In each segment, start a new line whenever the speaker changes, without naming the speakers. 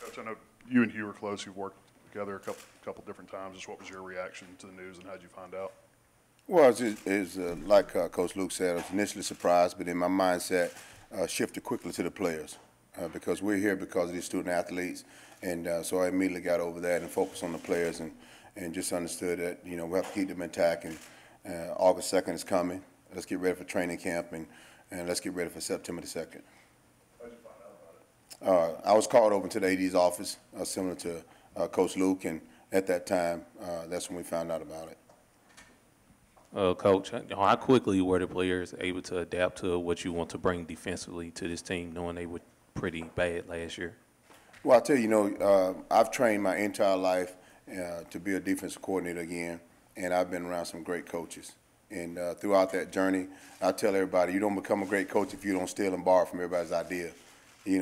Coach, I know you and Hugh are close. You've worked together a couple different times. Just what was your reaction to the news, and how did you find out?
Well, like Coach Luke said, I was initially surprised, but then my mindset shifted quickly to the players because we're here because of these student athletes, and so I immediately got over that and focused on the players and just understood that we have to keep them intact. And August 2nd is coming. Let's get ready for training camp and let's get ready for September the 2nd.
How did you find out about it?
I was called over to the AD's office, similar to Coach Luke, and at that time, that's when we found out about it.
Coach, how quickly were the players able to adapt to what you want to bring defensively to this team, knowing they were pretty bad last year?
Well, I'll tell you, I've trained my entire life to be a defensive coordinator again, and I've been around some great coaches. And throughout that journey, I tell everybody, you don't become a great coach if you don't steal and borrow from everybody's idea.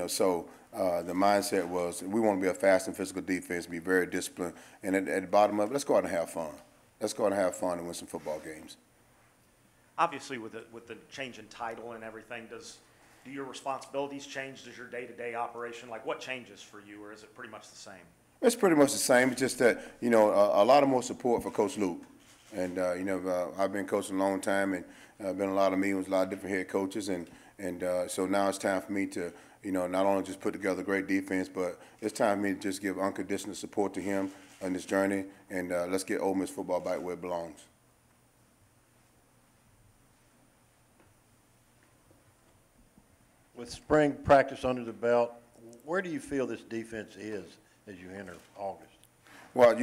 So the mindset was we want to be a fast and physical defense, be very disciplined, and at the bottom of it, let's go out and have fun. Let's go out and have fun and win some football games.
Obviously, with the change in title and everything, do your responsibilities change? Does your day-to-day operation, like what changes for you, or is it pretty much the same?
It's pretty much the same. It's just that a lot of more support for Coach Luke, and I've been coaching a long time, and been in a lot of meetings with a lot of different head coaches, and so now it's time for me to not only just put together a great defense, but it's time for me to just give unconditional support to him on this journey, and let's get Ole Miss football back where it belongs.
With spring practice under the belt, where do you feel this defense is as you enter August?
Well,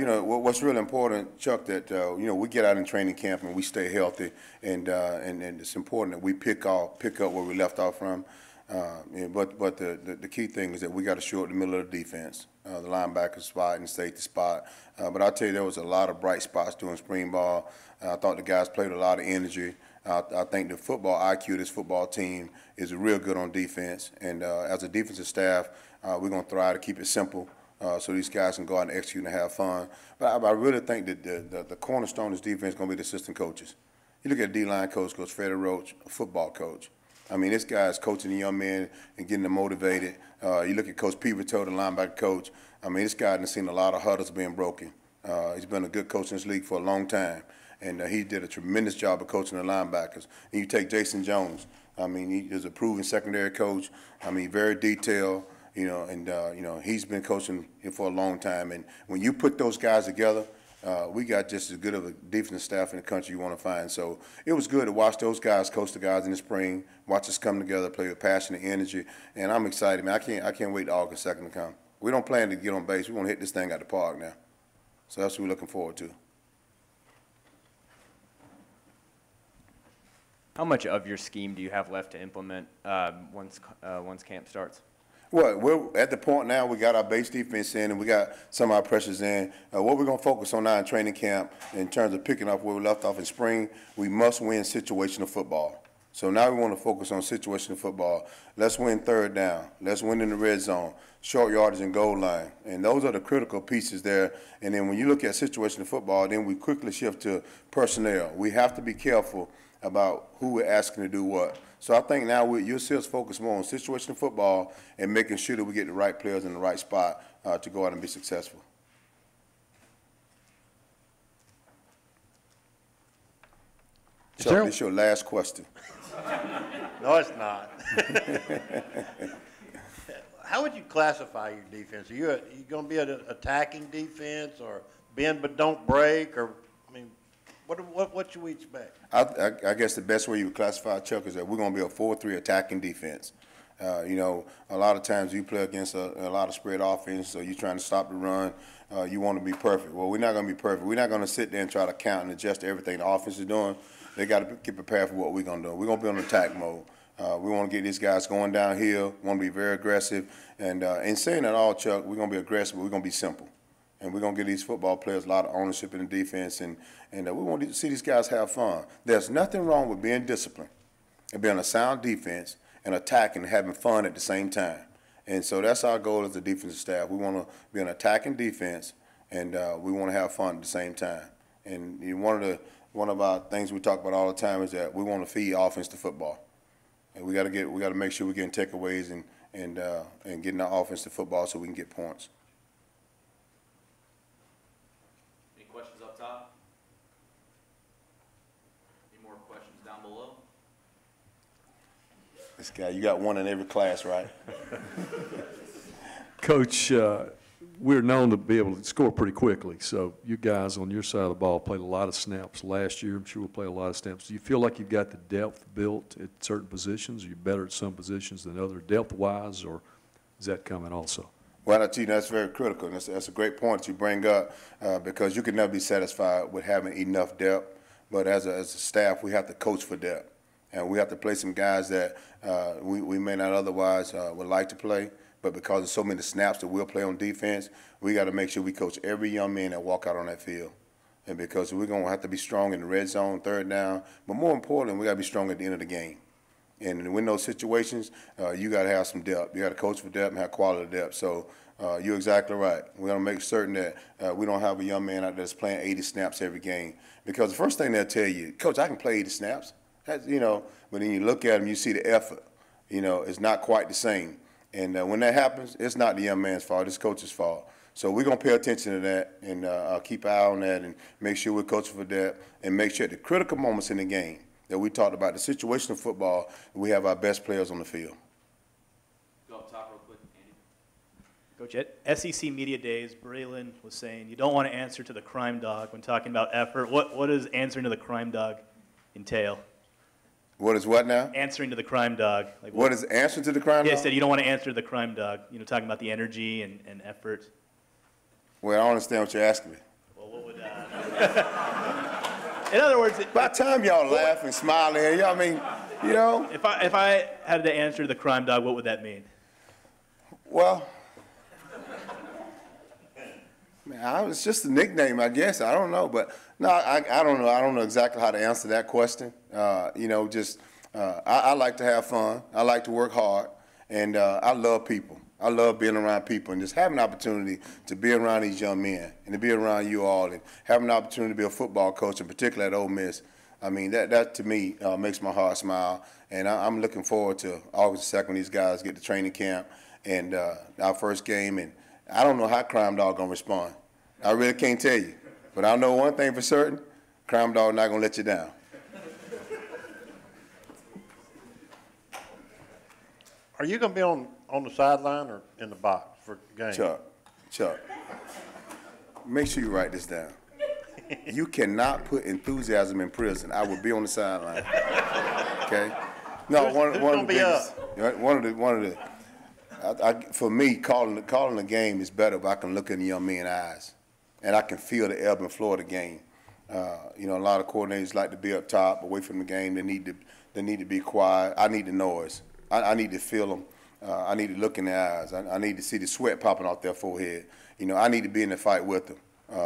what's really important, Chuck, that we get out in training camp and we stay healthy, and it's important that we pick up where we left off from. But the key thing is that we got to shorten the middle of the defense, the linebacker spot and safety spot. But I'll tell you, there was a lot of bright spots during spring ball. I thought the guys played with a lot of energy. I think the football IQ of this football team is real good on defense. And as a defensive staff, we're going to try to keep it simple so these guys can go out and execute and have fun. But I really think that the cornerstone of this defense is going to be the assistant coaches. You look at D-line coach, Coach Freddie Roach, a football coach. I mean, this guy is coaching the young men and getting them motivated. You look at Coach Pivotal, the linebacker coach. I mean, this guy has seen a lot of huddles being broken. He's been a good coach in this league for a long time, and he did a tremendous job of coaching the linebackers. And you take Jason Jones. I mean, he is a proven secondary coach. I mean, very detailed, and he's been coaching for a long time. And when you put those guys together, we got just as good of a defensive staff in the country you want to find. So it was good to watch those guys coach the guys in the spring, watch us come together, play with passion and energy. And I'm excited, man. I can't wait till August 2nd to come. We don't plan to get on base. We want to hit this thing at the park now. So that's what we're looking forward to.
How much of your scheme do you have left to implement once camp starts?
Well, we're at the point now we got our base defense in and we got some of our pressures in. What we're going to focus on now in training camp in terms of picking up where we left off in spring, we must win situational football. So now we want to focus on situational football. Let's win third down. Let's win in the red zone, short yardage and goal line. And those are the critical pieces there. And then when you look at situational football, then we quickly shift to personnel. We have to be careful about who we're asking to do what. So I think now you'll see us focus more on situational football and making sure that we get the right players in the right spot to go out and be successful. Chuck, this is your last question.
No, it's not. How would you classify your defense? Are you going to be an attacking defense, or bend but don't break, or what should we expect?
I guess the best way you would classify, Chuck, is that we're going to be a 4-3 attacking defense. A lot of times you play against a lot of spread offense, so you're trying to stop the run. You want to be perfect. Well, we're not going to be perfect. We're not going to sit there and try to count and adjust to everything the offense is doing. They got to get prepared for what we're going to do. We're going to be on attack mode. We want to get these guys going downhill. We want to be very aggressive. And in saying that all, Chuck, we're going to be aggressive, but we're going to be simple. And we're going to give these football players a lot of ownership in the defense, and we want to see these guys have fun. There's nothing wrong with being disciplined and being a sound defense and attacking and having fun at the same time. And so that's our goal as a defensive staff. We want to be an attacking defense, and we want to have fun at the same time. And one of our things we talk about all the time is that we want to feed offense to football. And we got to make sure we're getting takeaways and getting our offense to football so we can get points.
Any questions up top? Any more questions down below?
This guy, you got one in every class, right?
Coach, we're known to be able to score pretty quickly, so you guys on your side of the ball played a lot of snaps last year. I'm sure we'll play a lot of snaps. Do you feel like you've got the depth built at certain positions? Are you better at some positions than other depth-wise, or is that coming also?
Well, I tell you, that's very critical, and that's a great point that you bring up because you can never be satisfied with having enough depth. But as a staff, we have to coach for depth, and we have to play some guys that we may not otherwise would like to play. But because of so many snaps that we'll play on defense, we got to make sure we coach every young man that walk out on that field. And because we're going to have to be strong in the red zone, third down, but more importantly, we got to be strong at the end of the game. And to win those situations, you got to have some depth. You got to coach for depth and have quality depth. So you're exactly right. We're going to make certain that we don't have a young man out there that's playing 80 snaps every game. Because the first thing they'll tell you, Coach, I can play 80 snaps. That's, but then you look at them, you see the effort. It's not quite the same. And when that happens, it's not the young man's fault, it's coach's fault. So we're going to pay attention to that and keep an eye on that and make sure we're coaching for that and make sure at the critical moments in the game that we talked about, the situation of football, we have our best players on the field.
Go up top real quick, Andy.
Coach, at SEC Media Days, Braylon was saying you don't want to answer to the crime dog when talking about effort. What does answering to the crime dog entail?
What is what now?
Answering to the crime dog. Like
what is answer to the crime
dog?
dog?
He said you don't want to answer to the crime dog, talking about the energy and effort.
Well, I don't understand what you're asking me.
Well, what would, in other words,
by the time y'all laugh and smile here,
If I had to answer to the crime dog, what would that mean?
Well, man, it's just a nickname, I guess. I don't know, but no, I don't know. I don't know exactly how to answer that question. I like to have fun. I like to work hard, and I love people. I love being around people and just having an opportunity to be around these young men and to be around you all and having an opportunity to be a football coach, and particularly at Ole Miss. I mean, that to me makes my heart smile, and I'm looking forward to August 2nd when these guys get to training camp and our first game. And I don't know how Crime Dog gonna respond. I really can't tell you, but I know one thing for certain: Crime Dog not gonna let you down.
Are you gonna be on the sideline or in the box for the game?
Chuck, make sure you write this down. You cannot put enthusiasm in prison. I will be on the sideline. Okay? No, for me, calling the game is better if I can look in the young man's eyes and I can feel the ebb and flow of the game. A lot of coordinators like to be up top, away from the game. They need to be quiet. I need the noise. I need to feel them. I need to look in their eyes. I need to see the sweat popping off their forehead. I need to be in the fight with them.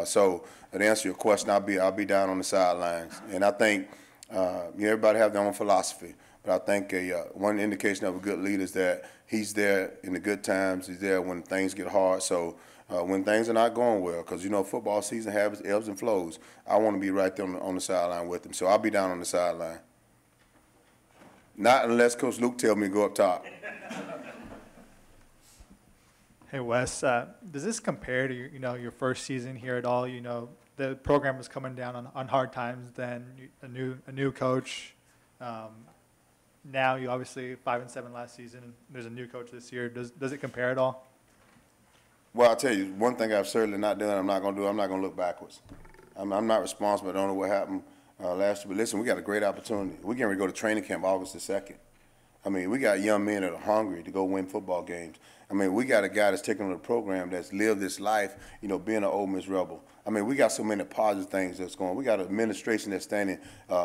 So to answer your question, I'll be down on the sidelines. And I think everybody have their own philosophy. But I think one indication of a good leader is that he's there in the good times. He's there when things get hard. So when things are not going well, because football season has ebbs and flows, I want to be right there on the sideline with him. So I'll be down on the sideline. Not unless Coach Luke tells me to go up top.
Hey Wes, does this compare to your first season here at all? The program was coming down on hard times then, a new coach. Now you obviously 5-7 last season. There's a new coach this year. Does it compare at all?
Well, I'll tell you, one thing I've certainly not done, I'm not going to look backwards. I'm not responsible. I don't know what happened last year. But listen, we got a great opportunity. We're getting ready to go to training camp August the 2nd. I mean, we got young men that are hungry to go win football games. I mean, we got a guy that's taken on the program that's lived this life, being an Ole Miss Rebel. I mean, we got so many positive things that's going on. We got an administration that's standing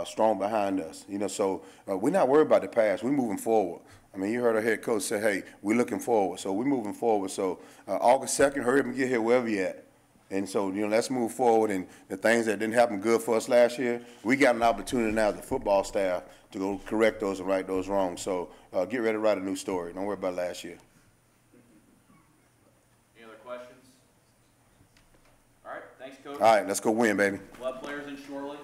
strong behind us, so we're not worried about the past. We're moving forward. I mean, you heard our head coach say, hey, we're looking forward. So we're moving forward. So August 2nd, hurry up and get here wherever you're at. And so, let's move forward. And the things that didn't happen good for us last year, we got an opportunity now as the football staff to go correct those and right those wrongs. So get ready to write a new story. Don't worry about last year.
Any other questions? All right, thanks, Coach.
All right, let's go win, baby.
We'll have players in shortly.